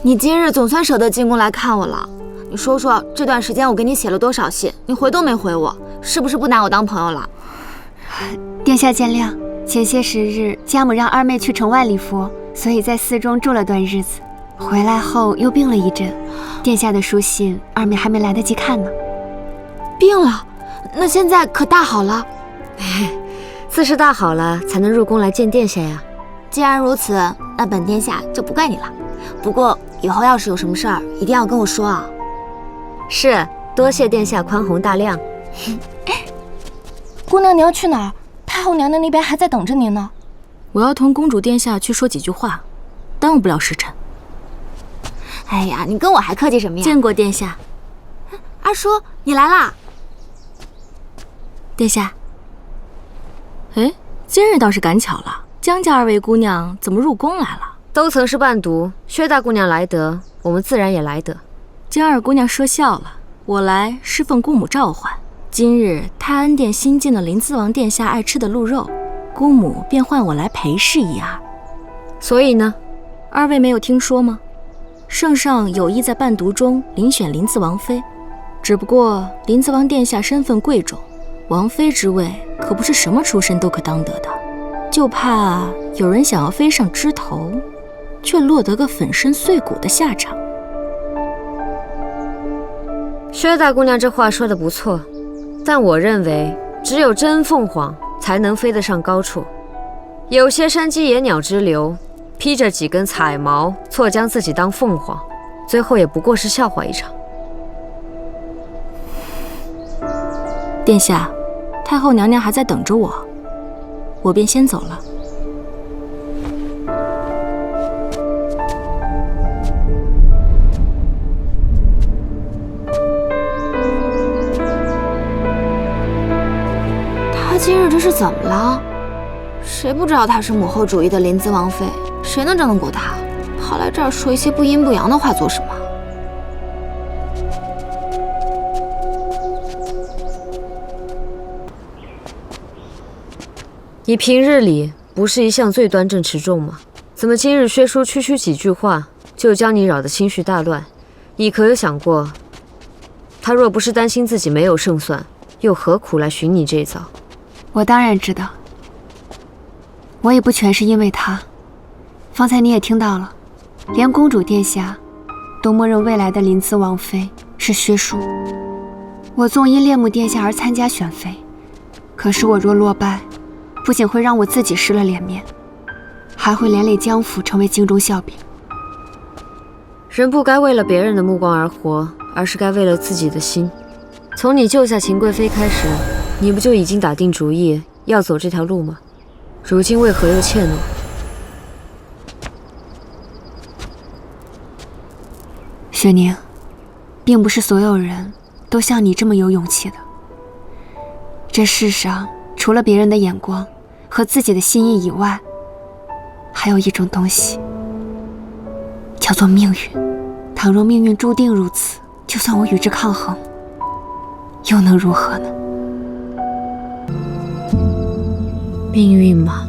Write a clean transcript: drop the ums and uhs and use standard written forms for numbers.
你今日总算舍得进宫来看我了。你说说，这段时间我给你写了多少信，你回都没回我，是不是不拿我当朋友了？殿下见谅，前些时日家母让二妹去城外礼佛，所以在寺中住了段日子。回来后又病了一阵，殿下的书信二妹还没来得及看呢。病了？那现在可大好了？自是大好了，才能入宫来见殿下呀。既然如此，那本殿下就不怪你了。不过以后要是有什么事儿，一定要跟我说啊。是，多谢殿下宽宏大量。姑娘，你要去哪儿？太后娘娘那边还在等着您呢。我要同公主殿下去说几句话，耽误不了时辰。哎呀，你跟我还客气什么呀？见过殿下。二叔，你来啦。殿下。哎，今日倒是赶巧了，江家二位姑娘怎么入宫来了？都曾是伴读，薛大姑娘来得，我们自然也来得。江二姑娘说笑了，我来是奉姑母召唤。今日太安殿新进了临淄王殿下爱吃的鹿肉，姑母便唤我来陪侍一二。所以呢，二位没有听说吗？圣上有意在伴读中遴选临淄王妃，只不过临淄王殿下身份贵重，王妃之位可不是什么出身都可当得的，就怕有人想要飞上枝头，却落得个粉身碎骨的下场。薛大姑娘这话说得不错，但我认为只有真凤凰才能飞得上高处。有些山鸡野鸟之流，披着几根彩毛，错将自己当凤凰，最后也不过是笑话一场。殿下，太后娘娘还在等着我，我便先走了。他今日这是怎么了？谁不知道她是母后主义的临淄王妃？谁能争得过她？跑来这儿说一些不阴不阳的话做什么？你平日里不是一向最端正持重吗？怎么今日薛叔区区几句话就将你扰得心绪大乱？你可有想过，他若不是担心自己没有胜算，又何苦来寻你这一遭？我当然知道，我也不全是因为他。方才你也听到了，连公主殿下都默认未来的临淄王妃是薛淑。我纵因恋慕殿下而参加选妃，可是我若落败，不仅会让我自己失了脸面，还会连累江府成为京中笑柄。人不该为了别人的目光而活，而是该为了自己的心。从你救下秦贵妃开始，你不就已经打定主意要走这条路吗？如今为何又怯懦？雪宁，并不是所有人都像你这么有勇气的。这世上除了别人的眼光和自己的心意以外，还有一种东西，叫做命运。倘若命运注定如此，就算我与之抗衡，又能如何呢？命运嘛。